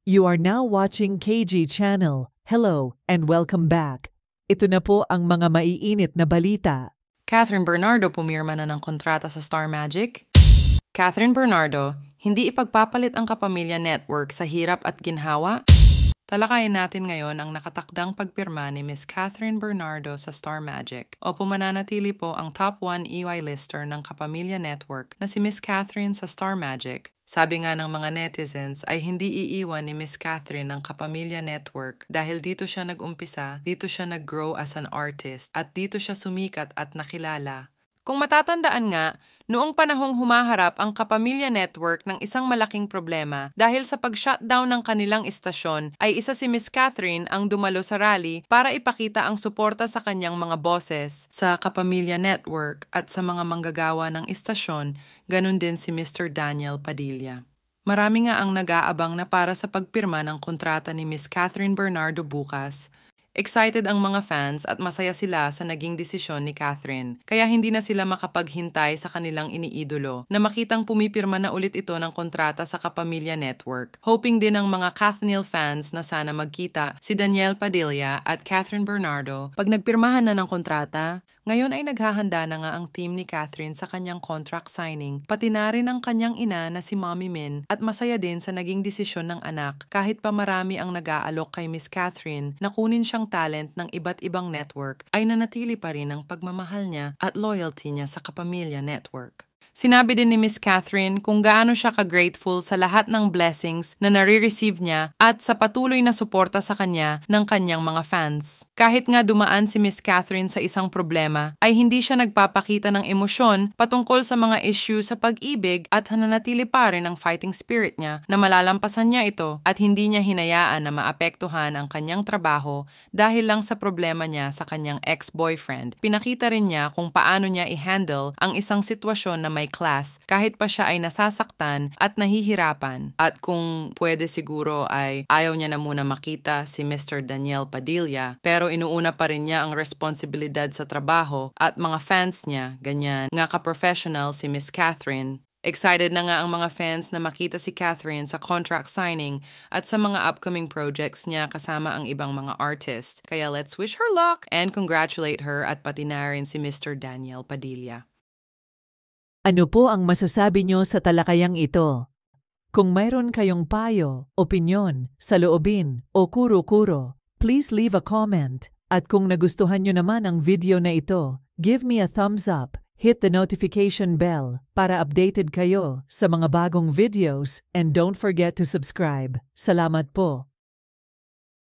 You are now watching KG Channel. Hello and welcome back. Ito na po ang mga maiinit na balita. Catherine Bernardo pumirma na ng kontrata sa Star Magic. Catherine Bernardo, hindi ipagpapalit ang Kapamilya Network sa hirap at ginhawa? Talakayin natin ngayon ang nakatakdang pagpirma ni Miss Catherine Bernardo sa Star Magic o pumananatili po ang top 1 EY lister ng Kapamilya Network na si Miss Catherine sa Star Magic. Sabi nga ng mga netizens ay hindi iiwan ni Miss Catherine ng Kapamilya Network dahil dito siya nag-umpisa, dito siya nag-grow as an artist at dito siya sumikat at nakilala. Kung matatandaan nga, noong panahong humaharap ang Kapamilya Network ng isang malaking problema dahil sa pag-shutdown ng kanilang istasyon ay isa si Miss Catherine ang dumalo sa rally para ipakita ang suporta sa kanyang mga boses sa Kapamilya Network at sa mga manggagawa ng istasyon, ganun din si Mr. Daniel Padilla. Marami nga ang nag-aabang na para sa pagpirma ng kontrata ni Miss Catherine Bernardo bukas. Excited ang mga fans at masaya sila sa naging desisyon ni Catherine, kaya hindi na sila makapaghintay sa kanilang iniidolo na makitang pumipirma na ulit ito ng kontrata sa Kapamilya Network. Hoping din ang mga Kathnil fans na sana magkita si Daniel Padilla at Catherine Bernardo pag nagpirmahan na ng kontrata. Ngayon ay naghahanda na nga ang team ni Catherine sa kanyang contract signing, pati na rin ang kanyang ina na si Mommy Min at masaya din sa naging desisyon ng anak kahit pa marami ang nag-aalok kay Miss Catherine na kunin siyang talent ng iba't ibang network ay nanatili pa rin ang pagmamahal niya at loyalty niya sa Kapamilya Network. Sinabi din ni Miss Catherine kung gaano siya ka-grateful sa lahat ng blessings na nare-receive niya at sa patuloy na suporta sa kanya ng kanyang mga fans. Kahit nga dumaan si Miss Catherine sa isang problema, ay hindi siya nagpapakita ng emosyon patungkol sa mga issue sa pag-ibig at nananatili pa rin ang fighting spirit niya na malalampasan niya ito at hindi niya hinayaan na maapektuhan ang kanyang trabaho dahil lang sa problema niya sa kanyang ex-boyfriend. Pinakita rin niya kung paano niya i-handle ang isang sitwasyon na may class kahit pa siya ay nasasaktan at nahihirapan. At kung pwede siguro ay ayaw niya na muna makita si Mr. Daniel Padilla pero inuuna pa rin niya ang responsibilidad sa trabaho at mga fans niya, ganyan. Nga ka-professional si Miss Catherine. Excited na nga ang mga fans na makita si Catherine sa contract signing at sa mga upcoming projects niya kasama ang ibang mga artist. Kaya let's wish her luck and congratulate her at pati na rin si Mr. Daniel Padilla. Ano po ang masasabi nyo sa talakayang ito? Kung mayroon kayong payo, opinyon, saloobin, o kuro-kuro, please leave a comment. At kung nagustuhan nyo naman ang video na ito, give me a thumbs up, hit the notification bell para updated kayo sa mga bagong videos, and don't forget to subscribe. Salamat po.